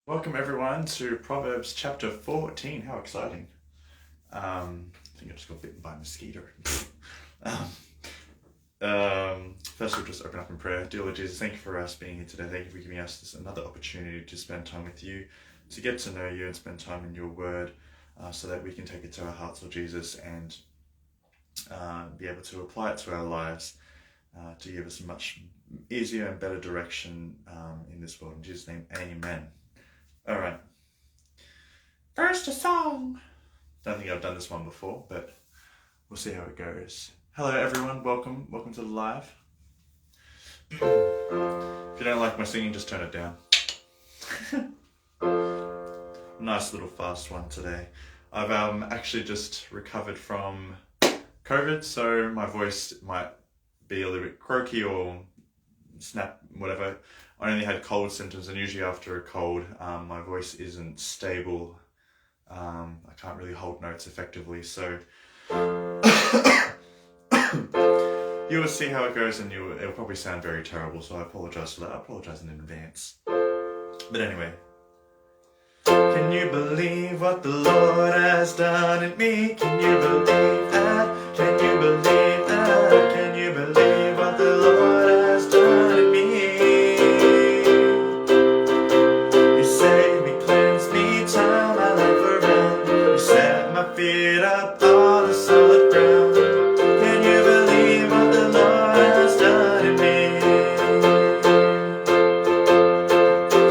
Welcome everyone to Proverbs Chapter 14. How exciting. I think I just got bitten by a mosquito. First we'll just open up in prayer. Dear Lord Jesus, thank you for us being here today. Thank you for giving us another opportunity to spend time with you, to get to know you and spend time in your word so that we can take it to our hearts, Lord Jesus, and be able to apply it to our lives to give us a much easier and better direction in this world. In Jesus' name, amen. All right. First, a song. Don't think I've done this one before, but we'll see how it goes. Hello, everyone. Welcome to the live. If you don't like my singing, just turn it down. Nice little fast one today. I've actually just recovered from COVID, so my voice might be a little bit croaky or snap, whatever. I only had cold symptoms, and usually after a cold, my voice isn't stable. I can't really hold notes effectively, so you will see how it goes, and it'll probably sound very terrible, so I apologize for that. I apologize in advance. But anyway. Can you believe what the Lord has done in me? Can you believe that? Can you believe that? Can you believe what the Lord has done in me? He saved me, cleansed me, turned my life around. He set my feet up on the solid ground. Can you believe what the Lord has done in me?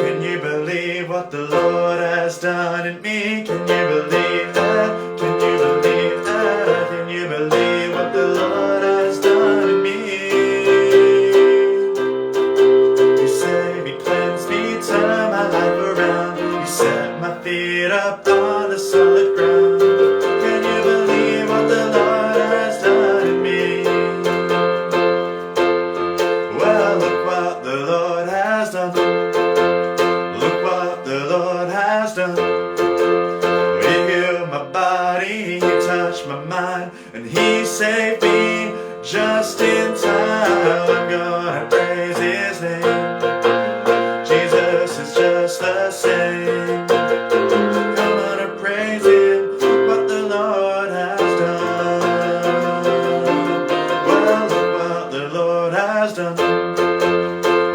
Can you believe what the Lord has done in me? Can you believe that? Can you believe that? Can you believe what the Lord has done in me? He saved me, cleansed me, turned my life around. He set my feet up on the solid ground. Can you believe what the Lord has done in me? Well, look what the Lord has done. Look what the Lord has done. He healed my body, He touched my mind, and He saved me just in time. I'm gonna praise His name. Jesus is just the same. Come on and praise Him. Look what the Lord has done. Well, look what the Lord has done.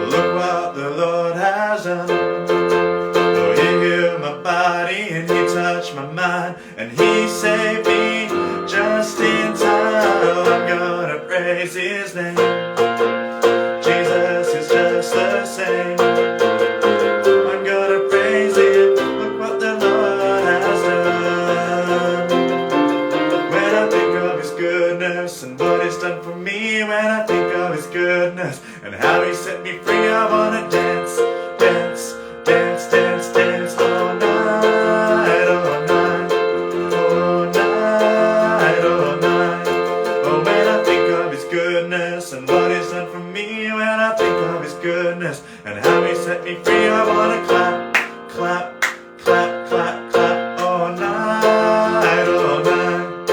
Look what the Lord has done. Oh, He healed my body and He touched my mind, and He saved me just in time. I'm gonna praise His name. Jesus is just the same. I'm gonna praise Him. Look what the Lord has done. When I think of His goodness and what He's done for me, when I think of His goodness and how He set me free, I wanna dance, dance, dance, dance, dance all night, all night, all night, all night. Oh, when I think of His goodness and what He's done for me, when I think of His goodness and how He set me free, I wanna clap, clap, clap, clap, clap all night, all night,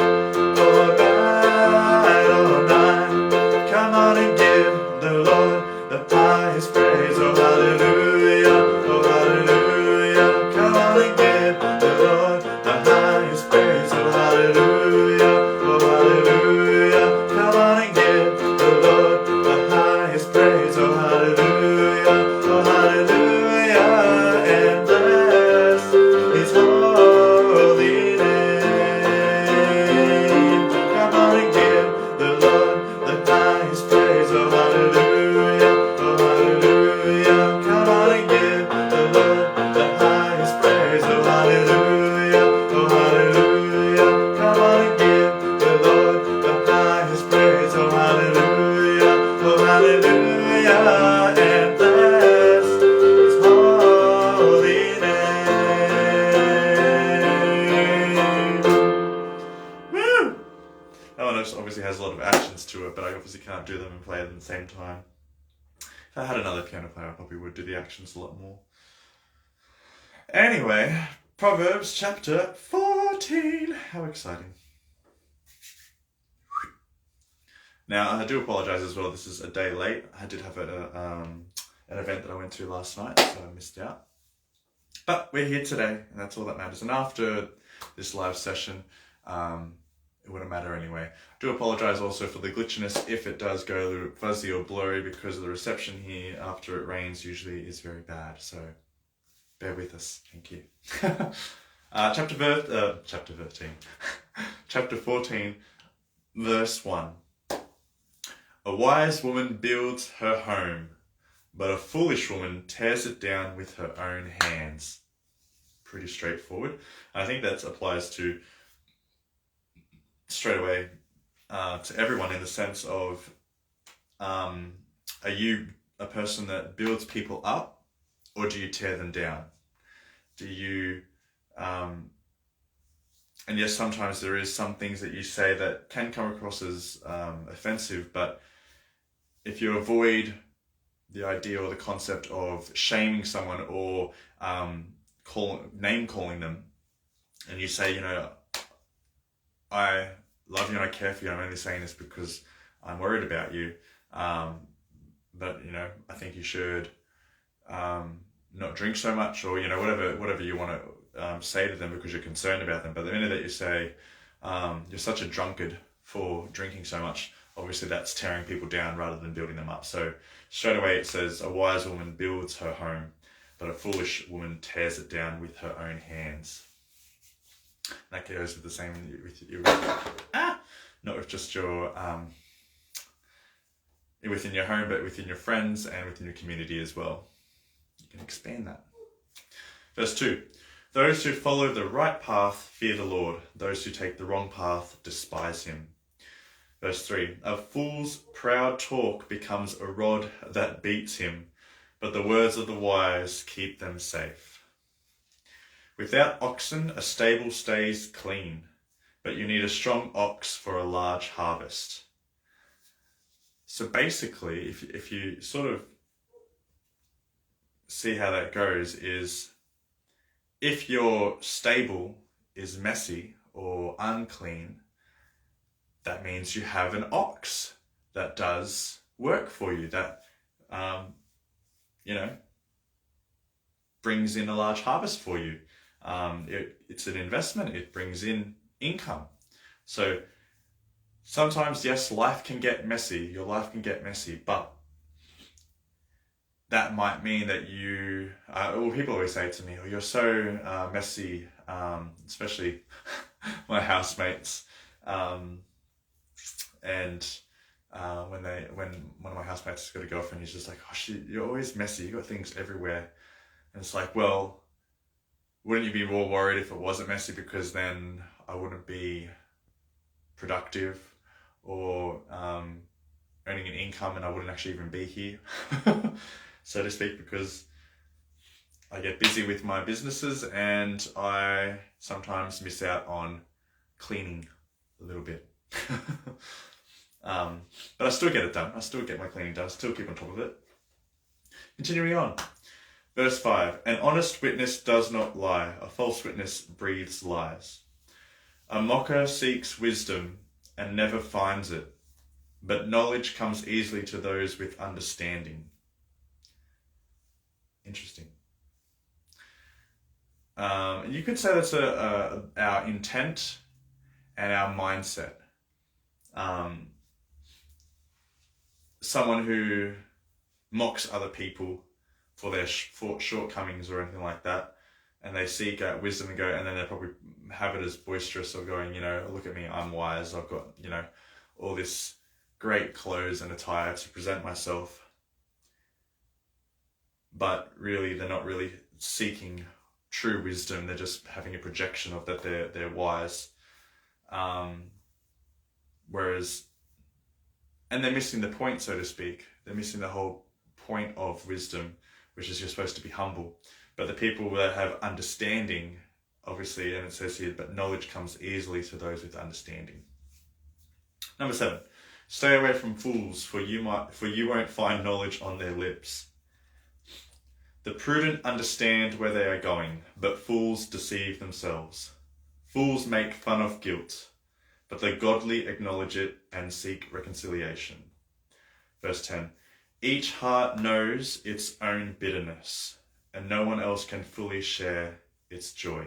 all night, all night. Come on and give the Lord the highest praise. Oh, hallelujah, oh, hallelujah. Come on and give the Lord the highest praise. Oh, hallelujah, oh, hallelujah. Come on and give the Lord the highest praise. Oh, hallelujah, oh, hallelujah. And bless His holy name. Come on and give the Lord the highest praise. Oh, hallelujah, oh, hallelujah. Come on and give the Lord the highest praise. Oh, hallelujah, oh, hallelujah. Come on and give the Lord the highest praise. Oh, hallelujah, oh, hallelujah. And bless His holy name. Woo! That one obviously has a lot of actions to it, but I obviously can't do them and play them at the same time. If I had another piano player, I probably would do the actions a lot more. Anyway, Proverbs Chapter 14. How exciting. Now, I do apologise as well. This is a day late. I did have an event that I went to last night, so I missed out. But we're here today, and that's all that matters. And after this live session, it wouldn't matter anyway. I do apologise also for the glitchiness if it does go a little bit fuzzy or blurry, because the reception here after it rains usually is very bad. So bear with us. Thank you. Chapter 13. Chapter 14, verse 1. A wise woman builds her home, but a foolish woman tears it down with her own hands. Pretty straightforward. I think that applies to straight away to everyone, in the sense of, are you a person that builds people up, or do you tear them down? Do you, and yes, sometimes there is some things that you say that can come across as offensive, but if you avoid the idea or the concept of shaming someone or name calling them, and you say, you know, I love you and I care for you, I'm only saying this because I'm worried about you, but you know, I think you should not drink so much, or you know, whatever you want to say to them because you're concerned about them. But the minute that you say you're such a drunkard for drinking so much, obviously that's tearing people down rather than building them up. So straight away it says, a wise woman builds her home, but a foolish woman tears it down with her own hands. That goes with the same not with just your within your home, but within your friends and within your community as well. You can expand that. Verse 2. Those who follow the right path fear the Lord. Those who take the wrong path despise him. Verse 3. A fool's proud talk becomes a rod that beats him, but the words of the wise keep them safe. Without oxen, a stable stays clean, but you need a strong ox for a large harvest. So basically, if you sort of see how that goes, is if your stable is messy or unclean, that means you have an ox that does work for you, that, you know, brings in a large harvest for you. It's an investment, it brings in income. So sometimes, yes, life can get messy, your life can get messy, but that might mean that you, people always say to me, oh, you're so messy, especially my housemates. When one of my housemates has got a girlfriend, he's just like, oh, you're always messy, you got things everywhere. And it's like, well, wouldn't you be more worried if it wasn't messy, because then I wouldn't be productive or earning an income, and I wouldn't actually even be here, so to speak, because I get busy with my businesses and I sometimes miss out on cleaning a little bit. But I still get it done. I still get my cleaning done. I still keep on top of it. Continuing on. Verse 5. An honest witness does not lie. A false witness breathes lies. A mocker seeks wisdom and never finds it, but knowledge comes easily to those with understanding. Interesting. You could say that's our intent and our mindset. Someone who mocks other people for their shortcomings or anything like that, and they seek out wisdom and go, and then they probably have it as boisterous of going, you know, look at me, I'm wise, I've got, you know, all this great clothes and attire to present myself. But really, they're not really seeking true wisdom. They're just having a projection of that they're wise. Whereas, and they're missing the point, so to speak. They're missing the whole point of wisdom, which is you're supposed to be humble. But the people that have understanding, obviously, and it says here, but knowledge comes easily to those with understanding. Number 7, stay away from fools, for you won't find knowledge on their lips. The prudent understand where they are going, but fools deceive themselves. Fools make fun of guilt, but the godly acknowledge it and seek reconciliation. Verse 10, each heart knows its own bitterness, and no one else can fully share its joy.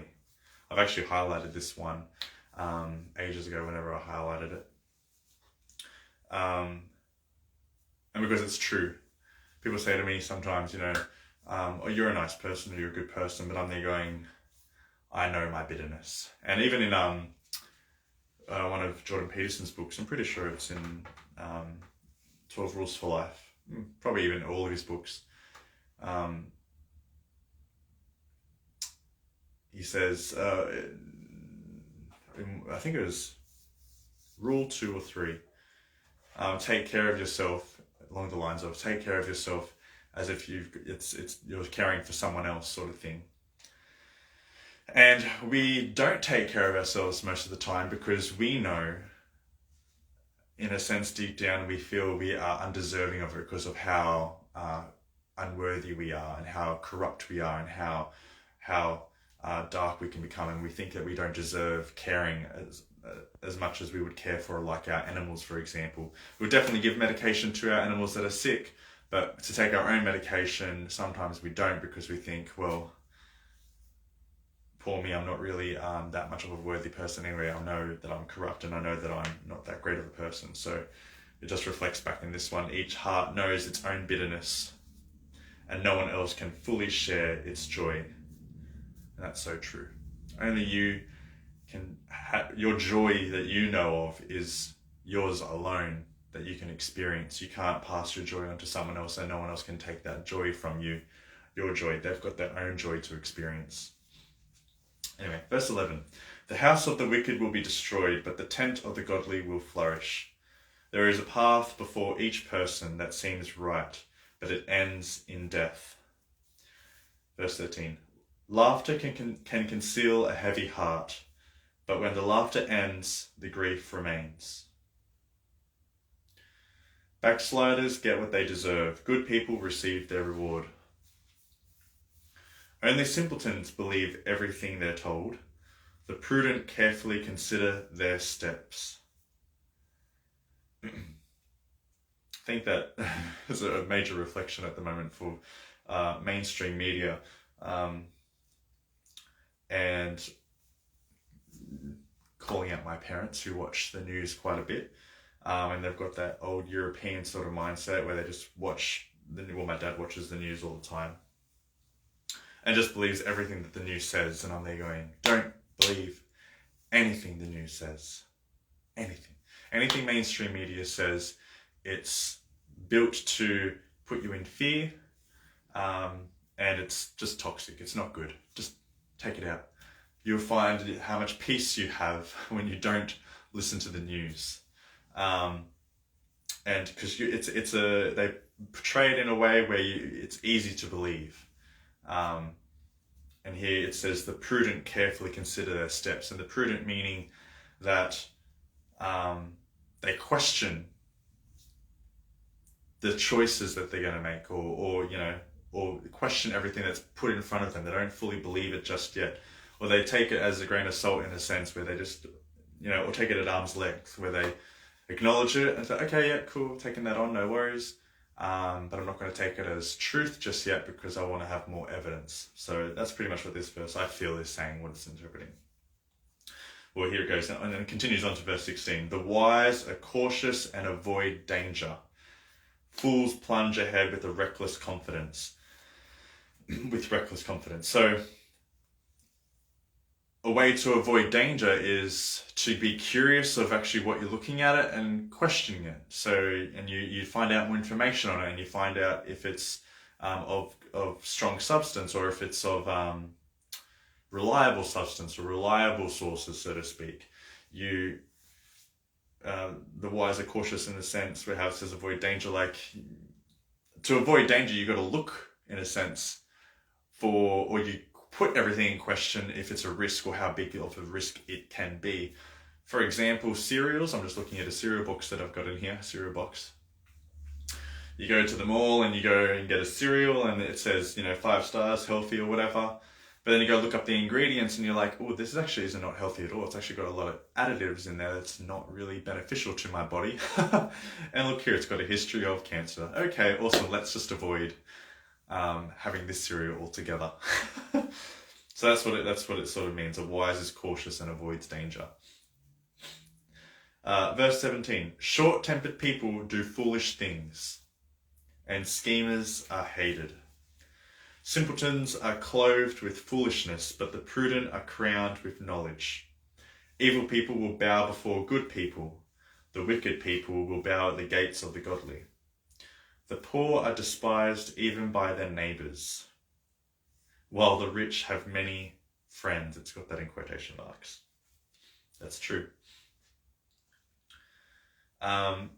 I've actually highlighted this one ages ago whenever I highlighted it. And because it's true. People say to me sometimes, oh, you're a nice person, or you're a good person, but I'm there going, I know my bitterness. And even in one of Jordan Peterson's books, I'm pretty sure it's in 12 Rules for Life, probably even all of his books, he says, I think it was Rule 2 or 3, take care of yourself, along the lines of take care of yourself as if you're caring for someone else, sort of thing. And we don't take care of ourselves most of the time because we know, in a sense, deep down, we feel we are undeserving of it because of how unworthy we are and how corrupt we are and how dark we can become, and we think that we don't deserve caring as much as we would care for, like, our animals, for example. We would definitely give medication to our animals that are sick, but to take our own medication, sometimes we don't because we think, well, poor me, I'm not really that much of a worthy person anyway. I know that I'm corrupt and I know that I'm not that great of a person. So it just reflects back in this one. Each heart knows its own bitterness and no one else can fully share its joy. And that's so true. Only you can your joy that you know of is yours alone, that you can experience. You can't pass your joy on to someone else, and no one else can take that joy from you. Your joy, they've got their own joy to experience. Anyway, verse 11. The house of the wicked will be destroyed, but the tent of the godly will flourish. There is a path before each person that seems right, but it ends in death. Verse 13. Laughter can conceal a heavy heart, but when the laughter ends, the grief remains. Backsliders get what they deserve. Good people receive their reward. Only simpletons believe everything they're told. The prudent carefully consider their steps. I think that is a major reflection at the moment for mainstream media. And calling out my parents who watch the news quite a bit. And they've got that old European sort of mindset where they just watch my dad watches the news all the time and just believes everything that the news says. And I'm there going, don't believe anything the news says. Anything mainstream media says, it's built to put you in fear, and it's just toxic. It's not good. Just take it out. You'll find how much peace you have when you don't listen to the news. And because they portray it in a way where it's easy to believe. And here it says the prudent carefully consider their steps, and the prudent meaning that they question the choices that they're going to make, or question everything that's put in front of them. They don't fully believe it just yet, or they take it as a grain of salt in a sense where they just, or take it at arm's length, where they acknowledge it and say, okay, yeah, cool, taking that on, no worries. But I'm not going to take it as truth just yet because I want to have more evidence. So that's pretty much what this verse, I feel, is saying, what it's interpreting. Well, here it goes, and then it continues on to verse 16. The wise are cautious and avoid danger. Fools plunge ahead with reckless confidence. So a way to avoid danger is to be curious of actually what you're looking at it and questioning it. So, and you find out more information on it, and you find out if it's of strong substance, or if it's of reliable substance or reliable sources, so to speak. The wise are cautious in the sense where how it says avoid danger. Like, to avoid danger, you got to look, in a sense, or you put everything in question if it's a risk or how big of a risk it can be. For example, cereals. I'm just looking at a cereal box that I've got in here, cereal box. You go to the mall and you go and get a cereal and it says, 5 stars, healthy or whatever. But then you go look up the ingredients and you're like, oh, this actually is not healthy at all. It's actually got a lot of additives in there that's not really beneficial to my body. And look here, it's got a history of cancer. Okay, awesome. Let's just avoid having this cereal all together. So that's what it sort of means. A wise is cautious and avoids danger. Verse 17, short-tempered people do foolish things, and schemers are hated. Simpletons are clothed with foolishness, but the prudent are crowned with knowledge. Evil people will bow before good people. The wicked people will bow at the gates of the godly. The poor are despised even by their neighbours, while the rich have many friends. It's got that in quotation marks. That's true. I'm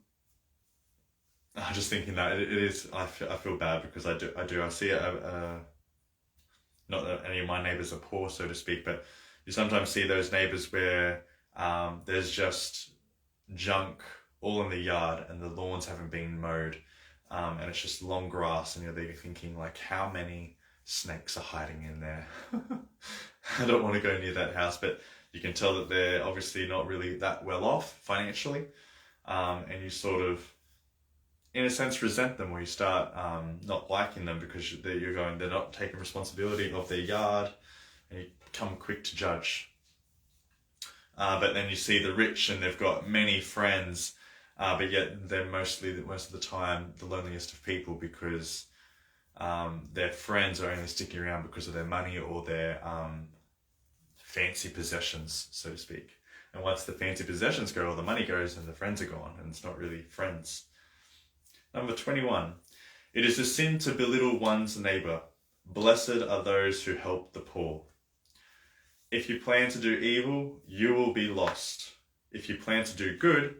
just thinking that it is. I feel bad because I see it. Not that any of my neighbours are poor, so to speak, but you sometimes see those neighbours where there's just junk all in the yard and the lawns haven't been mowed, and it's just long grass, and they're thinking like, how many snakes are hiding in there? I don't want to go near that house, but you can tell that they're obviously not really that well off financially. And you sort of, in a sense, resent them, or you start not liking them because they're not taking responsibility of their yard, and you become quick to judge. But then you see the rich, and they've got many friends, but yet they're most of the time the loneliest of people, because their friends are only sticking around because of their money or their fancy possessions, so to speak. And once the fancy possessions go, all the money goes, and the friends are gone, and it's not really friends. Number 21. It is a sin to belittle one's neighbour. Blessed are those who help the poor. If you plan to do evil, you will be lost. If you plan to do good,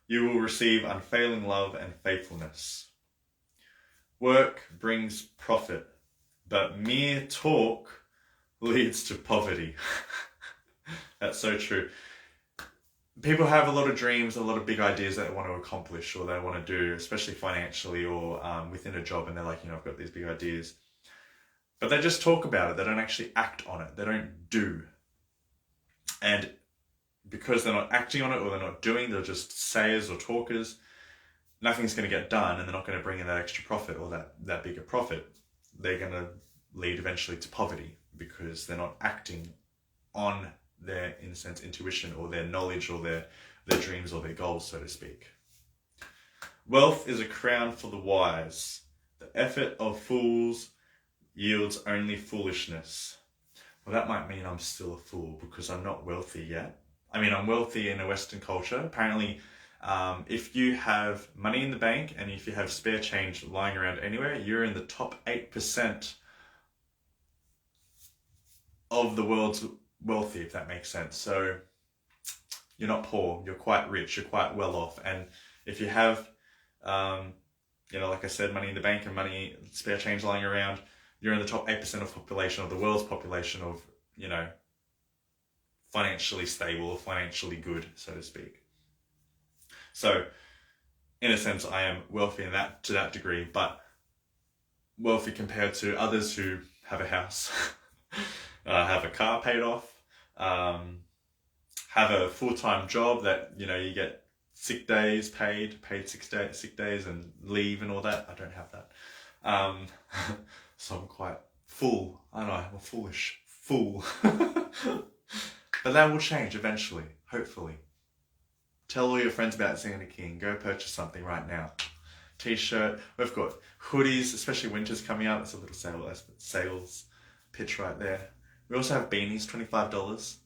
you will receive unfailing love and faithfulness. Work brings profit, but mere talk leads to poverty. That's so true. People have a lot of dreams, a lot of big ideas that they want to accomplish or they want to do, especially financially or within a job, and they're like, I've got these big ideas. But they just talk about it. They don't actually act on it. They don't do. And because they're not acting on it, or they're not doing, they're just sayers or talkers, nothing's going to get done, and they're not going to bring in that extra profit or that bigger profit. They're going to lead eventually to poverty because they're not acting on their, in a sense, intuition or their knowledge or their dreams or their goals, so to speak. Wealth is a crown for the wise. The effort of fools yields only foolishness. Well, that might mean I'm still a fool because I'm not wealthy yet. I mean, I'm wealthy in a Western culture. Apparently, if you have money in the bank and if you have spare change lying around anywhere, you're in the top 8% of the world's wealthy, if that makes sense. So you're not poor, you're quite rich, you're quite well off. And if you have, like I said, money in the bank and money, spare change lying around, you're in the top 8% of population, of the world's population of, financially stable or financially good, so to speak. So in a sense, I am wealthy to that degree, but wealthy compared to others who have a house, have a car paid off, have a full-time job that, you get sick days paid sick days and leave and all that. I don't have that. So I'm quite full. I know, I'm a foolish fool. But that will change eventually, hopefully. Tell all your friends about Xander King. Go purchase something right now. T-shirt. We've got hoodies, especially winter's coming up. It's a little sales pitch right there. We also have beanies, $25.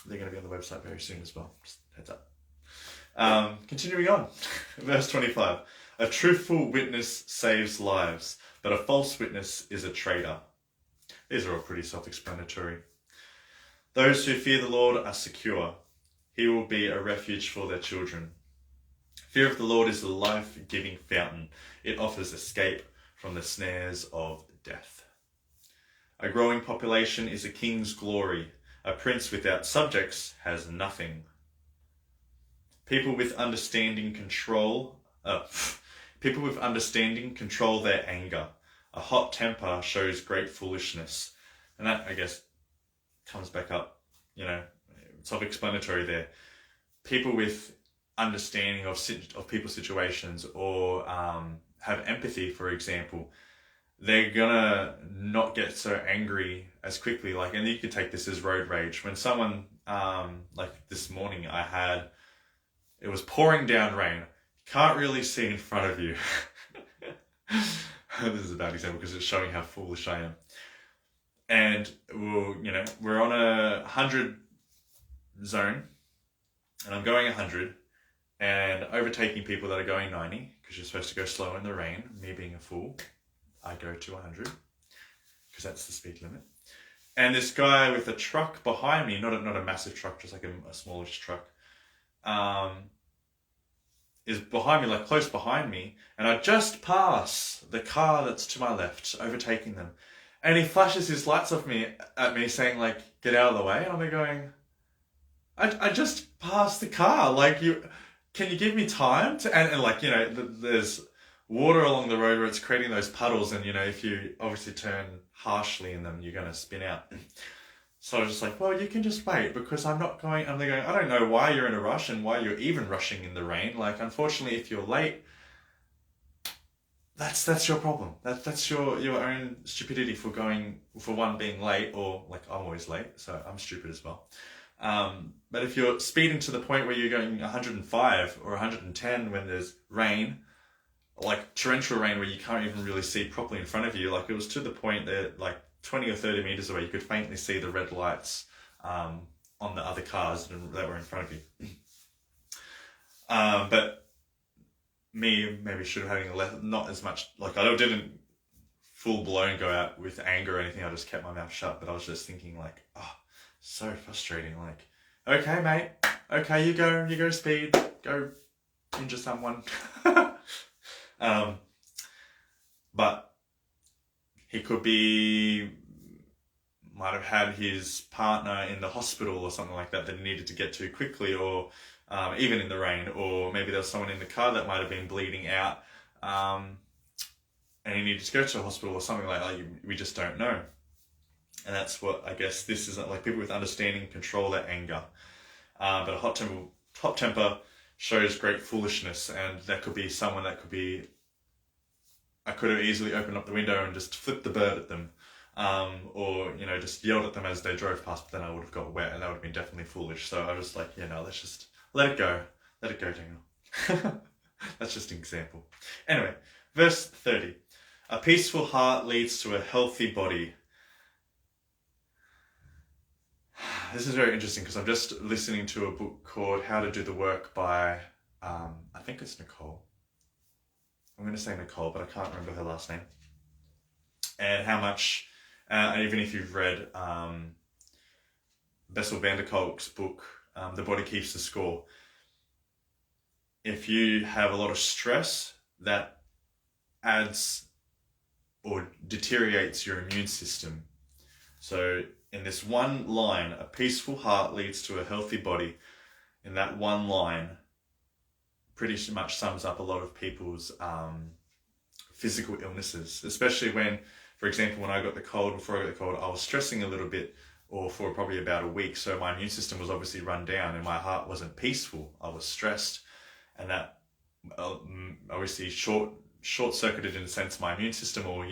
They're going to be on the website very soon as well. Just heads up. Continuing on. Verse 25. A truthful witness saves lives, but a false witness is a traitor. These are all pretty self-explanatory. Those who fear the Lord are secure. He will be a refuge for their children. Fear of the Lord is the life-giving fountain. It offers escape from the snares of death. A growing population is a king's glory. A prince without subjects has nothing. People with understanding control their anger. A hot temper shows great foolishness. And that, I guess, comes back up, self-explanatory there. People with understanding of people's situations or have empathy, for example, they're gonna not get so angry as quickly. Like, and you could take this as road rage. When someone, like this morning it was pouring down rain. You can't really see in front of you. This is a bad example because it's showing how foolish I am. And we're on 100 zone, and I'm going 100 and overtaking people that are going 90 because you're supposed to go slow in the rain. Me being a fool, I go to 100 because that's the speed limit. And this guy with a truck behind me, not a massive truck, just like a smallish truck, is behind me, like close behind me, and I just pass the car that's to my left, overtaking them. And he flashes his lights at me saying, like, get out of the way. And I'm going, I just passed the car. Like, can you give me time to, and like, there's water along the road where it's creating those puddles. And, if you obviously turn harshly in them, you're going to spin out. So I was just like, well, you can just wait because I'm not going, I don't know why you're in a rush and why you're even rushing in the rain. Like, unfortunately, if you're late, that's your problem. That's your own stupidity for being late, or like I'm always late, so I'm stupid as well. But if you're speeding to the point where you're going 105 or 110 when there's rain, like torrential rain where you can't even really see properly in front of you, like it was to the point that like 20 or 30 meters away, you could faintly see the red lights on the other cars that were in front of you. But me maybe should have not as much, like I didn't full blown go out with anger or anything. I just kept my mouth shut, but I was just thinking like, oh, so frustrating. Like, okay, mate, okay, you go speed, go injure someone. But he might have had his partner in the hospital or something like that he needed to get to quickly, or even in the rain, or maybe there was someone in the car that might have been bleeding out and he needed to go to a hospital or something like that. We just don't know. And that's what I guess this is, like, people with understanding control their anger. But a hot temper shows great foolishness, and that could be someone I could have easily opened up the window and just flipped the bird at them. Or, just yelled at them as they drove past, but then I would have got wet and that would have been definitely foolish. So I was just like, let's just let it go. Let it go, Daniel. That's just an example. Anyway, verse 30. A peaceful heart leads to a healthy body. This is very interesting because I'm just listening to a book called How to Do the Work by, I think it's Nicole. I'm going to say Nicole, but I can't remember her last name. And how much, and even if you've read Bessel van der Kolk's book, The Body Keeps the Score, if you have a lot of stress, that adds or deteriorates your immune system. So in this one line, a peaceful heart leads to a healthy body, in that one line pretty much sums up a lot of people's physical illnesses, especially when, for example, when I got the cold, before I got the cold, I was stressing a little bit, or for probably about a week. So my immune system was obviously run down and my heart wasn't peaceful. I was stressed, and that obviously short-circuited, in a sense, my immune system, or,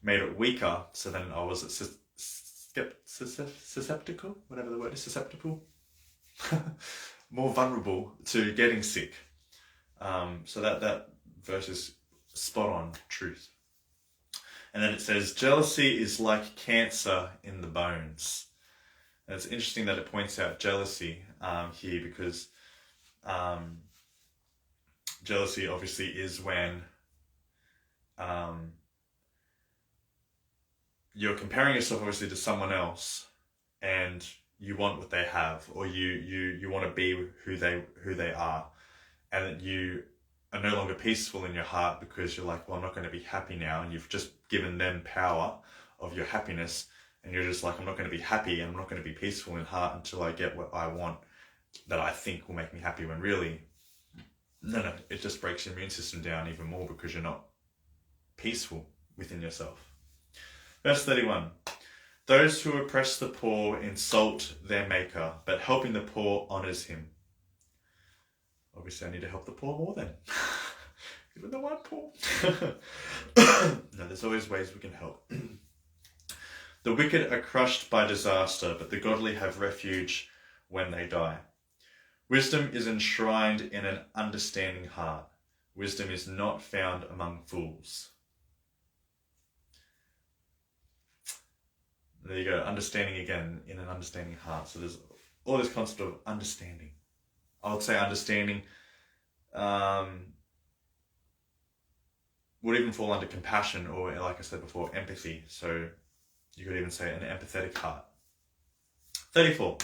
made it weaker. So then I was susceptible, whatever the word is, susceptible, more vulnerable to getting sick. So that verse is spot on truth. And then it says, jealousy is like cancer in the bones. And it's interesting that it points out jealousy here, because jealousy obviously is when you're comparing yourself obviously to someone else, and you want what they have, or you want to be who they are, and that you are no longer peaceful in your heart because you're like, well, I'm not going to be happy now, and you've just given them power of your happiness, and you're just like, I'm not going to be happy and I'm not going to be peaceful in heart until I get what I want that I think will make me happy, when really, no, it just breaks your immune system down even more because you're not peaceful within yourself. Verse 31. Those who oppress the poor insult their maker, but helping the poor honors him. Obviously, I need to help the poor more then. even though I'm poor. No, there's always ways we can help. The wicked are crushed by disaster, but the godly have refuge when they die. Wisdom is enshrined in an understanding heart. Wisdom is not found among fools. There you go, understanding again in an understanding heart. So there's all this concept of understanding. I would say understanding would even fall under compassion, or like I said before, empathy. So you could even say an empathetic heart. 34.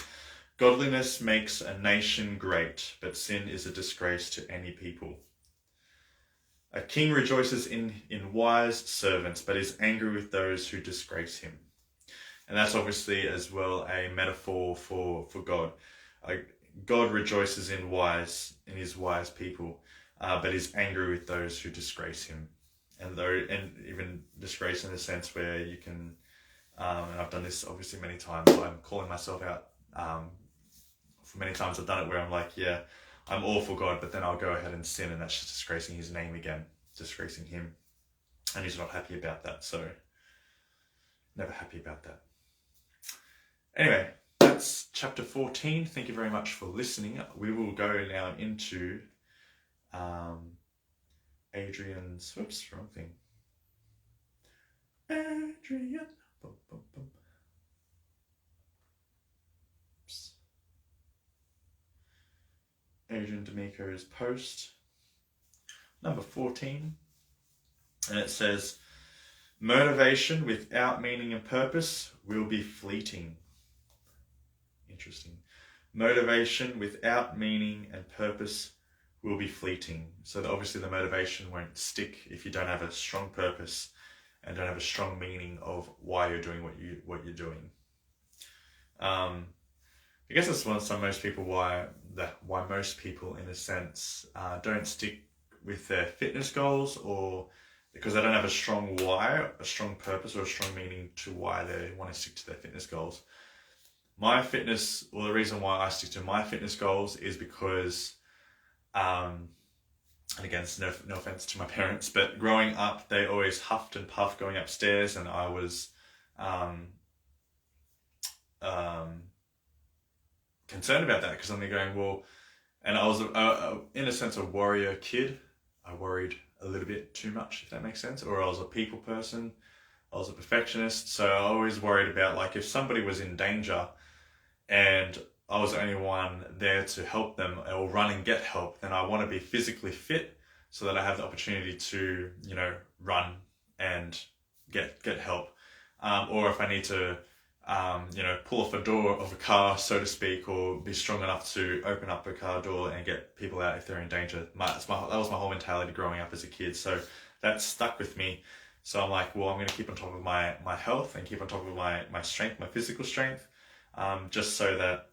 Godliness makes a nation great, but sin is a disgrace to any people. A king rejoices in wise servants, but is angry with those who disgrace him. And that's obviously as well a metaphor for God. God rejoices in his wise people, but is angry with those who disgrace him. And even disgrace in the sense where you can, and I've done this obviously many times, I'm calling myself out. For many times I've done it where I'm like, yeah, I'm all for God, but then I'll go ahead and sin, and that's just disgracing his name again, disgracing him. And he's not happy about that, so never happy about that. Anyway, that's chapter 14. Thank you very much for listening. We will go now into Adrian's, whoops, wrong thing. Adrian. Boom, boom, boom. Oops. Adrian D'Amico's post, number 14. And it says, motivation without meaning and purpose will be fleeting. Interesting. Motivation without meaning and purpose will be fleeting. So that obviously the motivation won't stick if you don't have a strong purpose and don't have a strong meaning of why you're doing what you're doing. I guess that's most people why most people in a sense don't stick with their fitness goals, or because they don't have a strong why, a strong purpose, or a strong meaning to why they want to stick to their fitness goals. The reason why I stick to my fitness goals is because, and again, it's no offense to my parents, but growing up, they always huffed and puffed going upstairs, and I was concerned about that, because I'm going, well, and I was in a sense a warrior kid. I worried a little bit too much, if that makes sense, or I was a people person. I was a perfectionist, so I always worried about, like, if somebody was in danger and I was the only one there to help them or run and get help, then I want to be physically fit so that I have the opportunity to, run and get help. Or if I need to, pull off a door of a car, so to speak, or be strong enough to open up a car door and get people out if they're in danger. That was my whole mentality growing up as a kid. So that stuck with me. So I'm like, well, I'm going to keep on top of my health and keep on top of my strength, my physical strength, just so that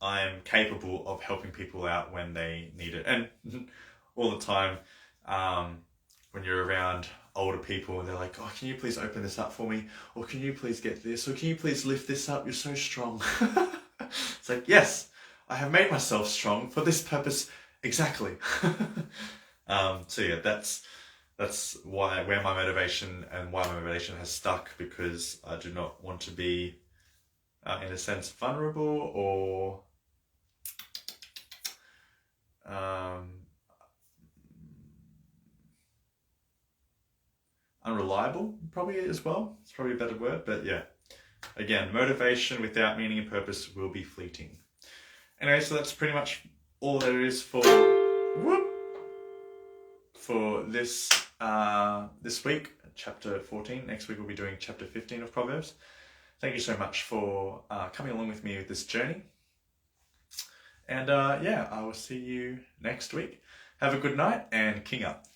I'm capable of helping people out when they need it. And all the time, when you're around older people and they're like, oh, can you please open this up for me? Or can you please get this? Or can you please lift this up? You're so strong. It's like, yes, I have made myself strong for this purpose exactly. So yeah, that's where my motivation has stuck, because I do not want to be, in a sense, vulnerable or unreliable, probably as well. It's probably a better word, but yeah. Again, motivation without meaning and purpose will be fleeting. Anyway, so that's pretty much all there is for this this week, chapter 14. Next week we'll be doing chapter 15 of Proverbs. Thank you so much for coming along with me with this journey. And I will see you next week. Have a good night and king up.